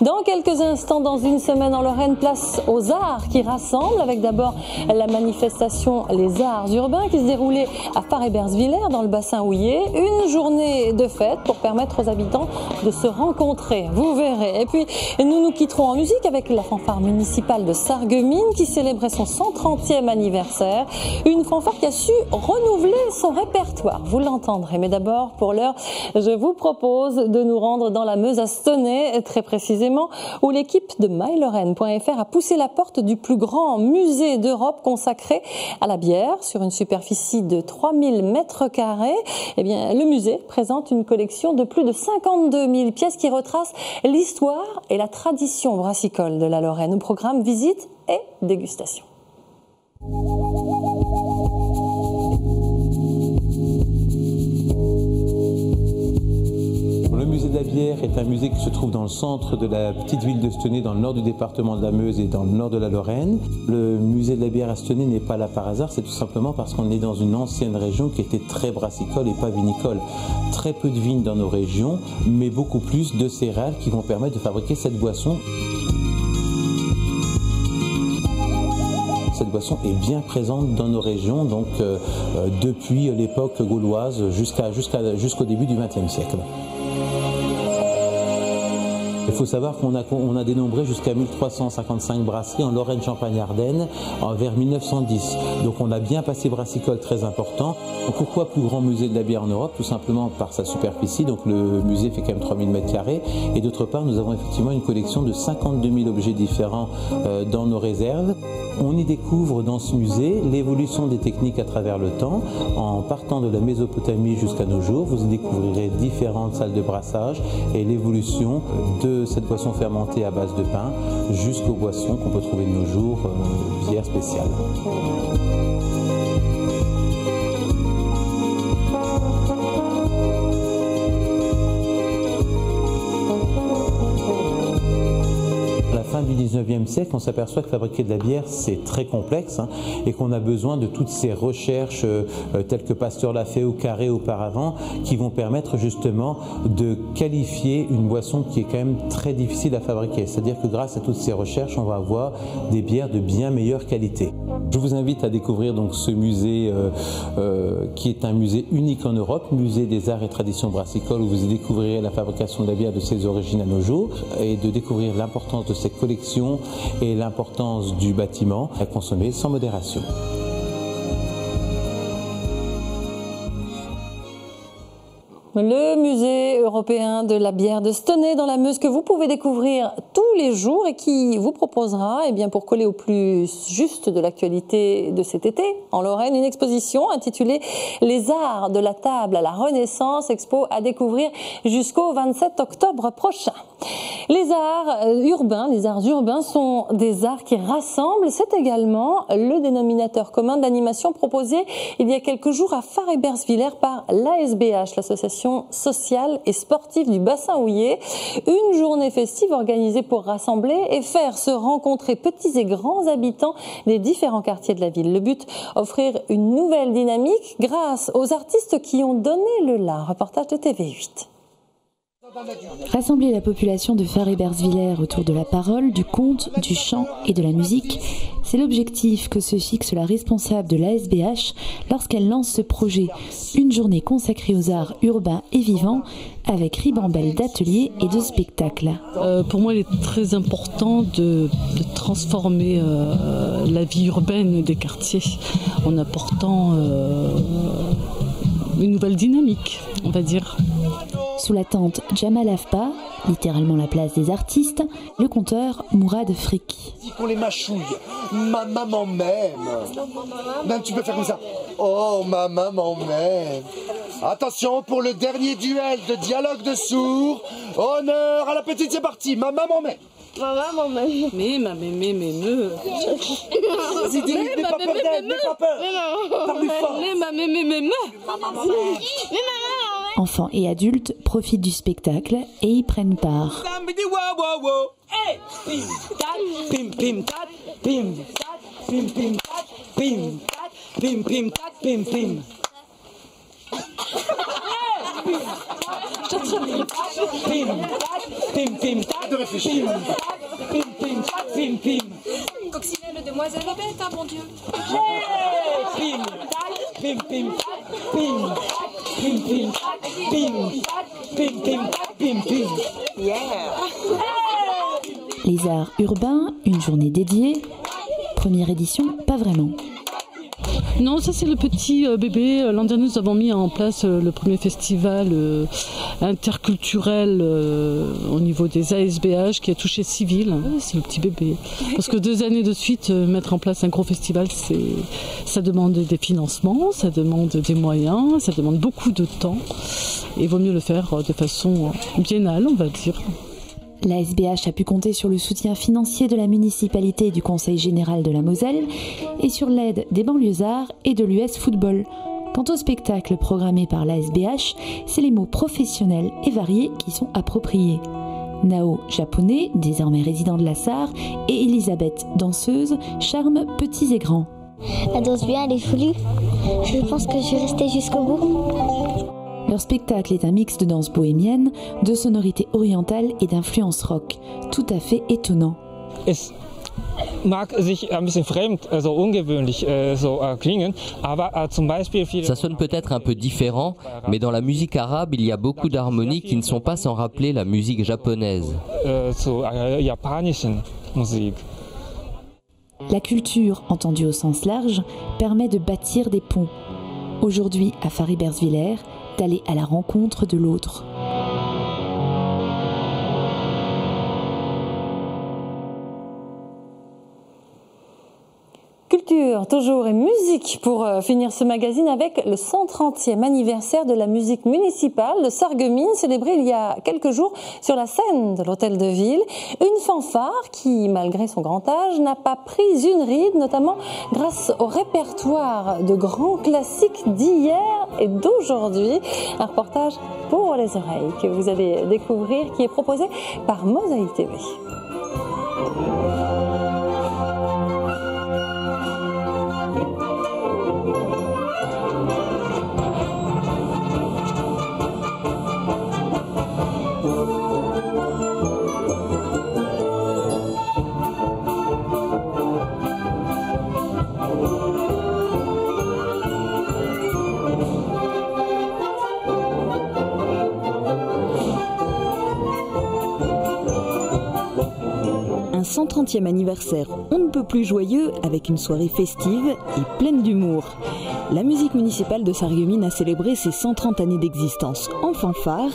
Dans quelques instants, dans une semaine en Lorraine, place aux arts qui rassemblent avec d'abord la manifestation Les Arts Urbains qui se déroulait à Farébersvillers dans le bassin houillé. Une journée de fête pour permettre aux habitants de se rencontrer. Vous verrez. Et puis, nous nous quitterons en musique musique avec la fanfare municipale de Sarreguemines qui célébrait son 130e anniversaire. Une fanfare qui a su renouveler son répertoire. Vous l'entendrez. Mais d'abord, pour l'heure, je vous propose de nous rendre dans la Meuse à Stenay, très précisément, où l'équipe de MyLorraine.fr a poussé la porte du plus grand musée d'Europe consacré à la bière sur une superficie de 3000 mètres carrés. Eh bien, le musée présente une collection de plus de 52 000 pièces qui retracent l'histoire et la tradition brassicole de la Lorraine. Au programme visite et dégustation. Le musée de la bière est un musée qui se trouve dans le centre de la petite ville de Stenay, dans le nord du département de la Meuse et dans le nord de la Lorraine. Le musée de la bière à Stenay n'est pas là par hasard, c'est tout simplement parce qu'on est dans une ancienne région qui était très brassicole et pas vinicole. Très peu de vignes dans nos régions, mais beaucoup plus de céréales qui vont permettre de fabriquer cette boisson. Cette boisson est bien présente dans nos régions, donc depuis l'époque gauloise jusqu'au début du XXe siècle. Il faut savoir qu'on a dénombré jusqu'à 1355 brasseries en Lorraine, Champagne, Ardennes vers 1910. Donc on a bien passé brassicole très important. Pourquoi plus grand musée de la bière en Europe? Tout simplement par sa superficie. Donc le musée fait quand même 3000 m². Et d'autre part, nous avons effectivement une collection de 52 000 objets différents dans nos réserves. On y découvre dans ce musée l'évolution des techniques à travers le temps. En partant de la Mésopotamie jusqu'à nos jours, vous y découvrirez différentes salles de brassage et l'évolution de cette boisson fermentée à base de pain jusqu'aux boissons qu'on peut trouver de nos jours, bières spéciales. Fin du 19e siècle, on s'aperçoit que fabriquer de la bière, c'est très complexe et qu'on a besoin de toutes ces recherches telles que Pasteur l'a fait ou Carré auparavant, qui vont permettre justement de qualifier une boisson qui est quand même très difficile à fabriquer. C'est-à-dire que grâce à toutes ces recherches, on va avoir des bières de bien meilleure qualité. Je vous invite à découvrir donc ce musée qui est un musée unique en Europe, musée des arts et traditions brassicoles, où vous y découvrirez la fabrication de la bière de ses origines à nos jours et de découvrir l'importance de ces collections et l'importance du bâtiment à consommer sans modération. Le musée européen de la bière de Stenay dans la Meuse que vous pouvez découvrir tous les jours et qui vous proposera, eh bien, pour coller au plus juste de l'actualité de cet été en Lorraine, une exposition intitulée Les arts de la table à la Renaissance, expo à découvrir jusqu'au 27 octobre prochain. Les arts urbains sont des arts qui rassemblent. C'est également le dénominateur commun de l'animation proposée il y a quelques jours à Fars-Ebersviller par l'ASBH, l'association sociale et sportive du bassin houiller. Une journée festive organisée pour rassembler et faire se rencontrer petits et grands habitants des différents quartiers de la ville. Le but, offrir une nouvelle dynamique grâce aux artistes qui ont donné le la. Reportage de TV8. Rassembler la population de Fars-Ebersviller autour de la parole, du conte, du chant et de la musique, c'est l'objectif que se fixe la responsable de l'ASBH lorsqu'elle lance ce projet. Une journée consacrée aux arts urbains et vivants avec ribambelle d'ateliers et de spectacles. Pour moi, il est très important de transformer la vie urbaine des quartiers en apportant une nouvelle dynamique, on va dire. Sous la tente Jamal Afba, littéralement la place des artistes, le conteur Mourad Frik. On les mâchouille. Ma maman m'aime. Même tu peux faire comme ça. Oh, ma maman m'aime. Attention pour le dernier duel de dialogue de sourds. Honneur à la petite, c'est parti. Ma maman m'aime. Ma maman m'aime. Vas-y, dis, n'aie pas peur d'elle, n'aie pas peur. Parle fort. Enfants et adultes profitent du spectacle et y prennent part. Coccinelle de demoiselle et bête, hein, mon Dieu. Pim, pim, pim, pim, pim, pim, pim, pim, pim, pim, pim. Yeah. Les arts urbains, une journée dédiée. Première édition, pas vraiment. Non, ça c'est le petit bébé. L'an dernier, nous avons mis en place le premier festival interculturel au niveau des ASBH qui a touché civil. C'est le petit bébé. Parce que 2 années de suite, mettre en place un gros festival, ça demande des financements, ça demande des moyens, ça demande beaucoup de temps. Et il vaut mieux le faire de façon biennale, on va dire. La SBH a pu compter sur le soutien financier de la municipalité et du Conseil général de la Moselle et sur l'aide des banlieusards et de l'US Football. Quant au spectacle programmé par la SBH, c'est les mots professionnels et variés qui sont appropriés. Nao, japonais, désormais résident de la Sarre, et Elisabeth, danseuse, charment petits et grands. La danse bien, elle est folie. Je pense que je vais rester jusqu'au bout. Leur spectacle est un mix de danse bohémienne, de sonorités orientales et d'influences rock. Tout à fait étonnant. Es mag sich ein bisschen fremd, also ungewöhnlich klingen, aber zum Beispiel ça sonne peut-être un peu différent, mais dans la musique arabe, il y a beaucoup d'harmonies qui ne sont pas sans rappeler la musique japonaise. Japanischen Musik. La culture, entendue au sens large, permet de bâtir des ponts. Aujourd'hui, à Faribersviller, d'aller à la rencontre de l'autre. Culture, toujours, et musique pour finir ce magazine avec le 130e anniversaire de la musique municipale de Sarreguemines, célébré il y a quelques jours sur la scène de l'hôtel de ville. Une fanfare qui, malgré son grand âge, n'a pas pris une ride, notamment grâce au répertoire de grands classiques d'hier et d'aujourd'hui. Un reportage pour les oreilles que vous allez découvrir, qui est proposé par Mosaïque TV. Un 130e anniversaire on ne peut plus joyeux avec une soirée festive et pleine d'humour. La musique municipale de Sarreguemines a célébré ses 130 années d'existence en fanfare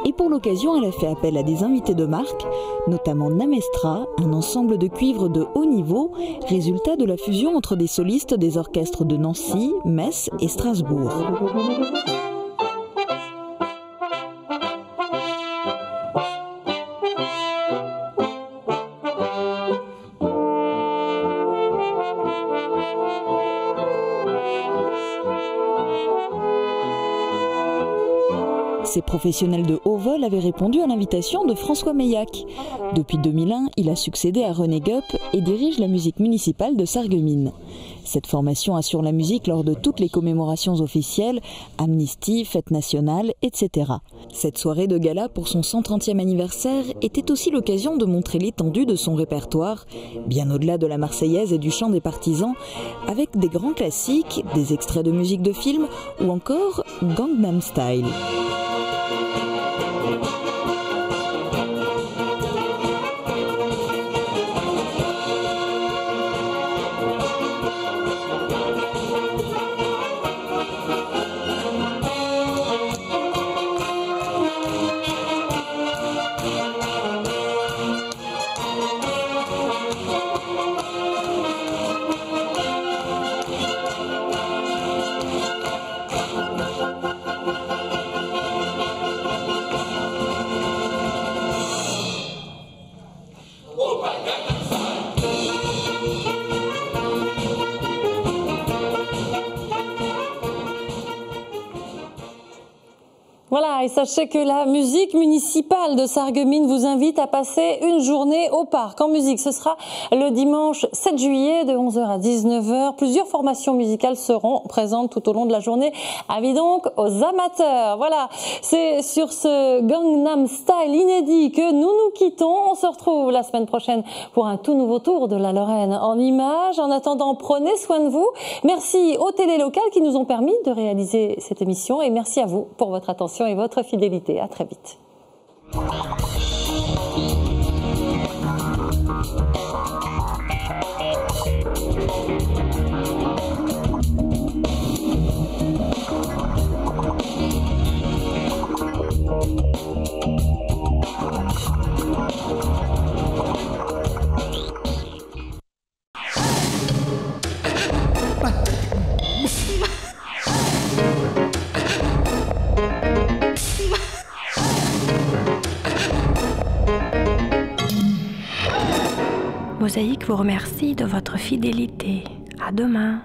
et pour l'occasion elle a fait appel à des invités de marque, notamment Namestra, un ensemble de cuivre de haut niveau, résultat de la fusion entre des solistes des orchestres de Nancy, Metz et Strasbourg. Ces professionnels de haut vol avaient répondu à l'invitation de François Meillac. Depuis 2001, il a succédé à René Gup et dirige la musique municipale de Sarreguemines. Cette formation assure la musique lors de toutes les commémorations officielles, amnistie, fête nationale, etc. Cette soirée de gala pour son 130e anniversaire était aussi l'occasion de montrer l'étendue de son répertoire, bien au-delà de la Marseillaise et du chant des partisans, avec des grands classiques, des extraits de musique de film ou encore Gangnam Style. Voilà, et sachez que la musique municipale de Sarreguemines vous invite à passer une journée au parc en musique. Ce sera le dimanche 7 juillet de 11h à 19h. Plusieurs formations musicales seront présentes tout au long de la journée. Avis donc aux amateurs. Voilà, c'est sur ce Gangnam Style inédit que nous nous quittons. On se retrouve la semaine prochaine pour un tout nouveau tour de la Lorraine en images. En attendant, prenez soin de vous. Merci aux télés locales qui nous ont permis de réaliser cette émission et merci à vous pour votre attention et votre fidélité. À très vite. Mosaïque vous remercie de votre fidélité. À demain.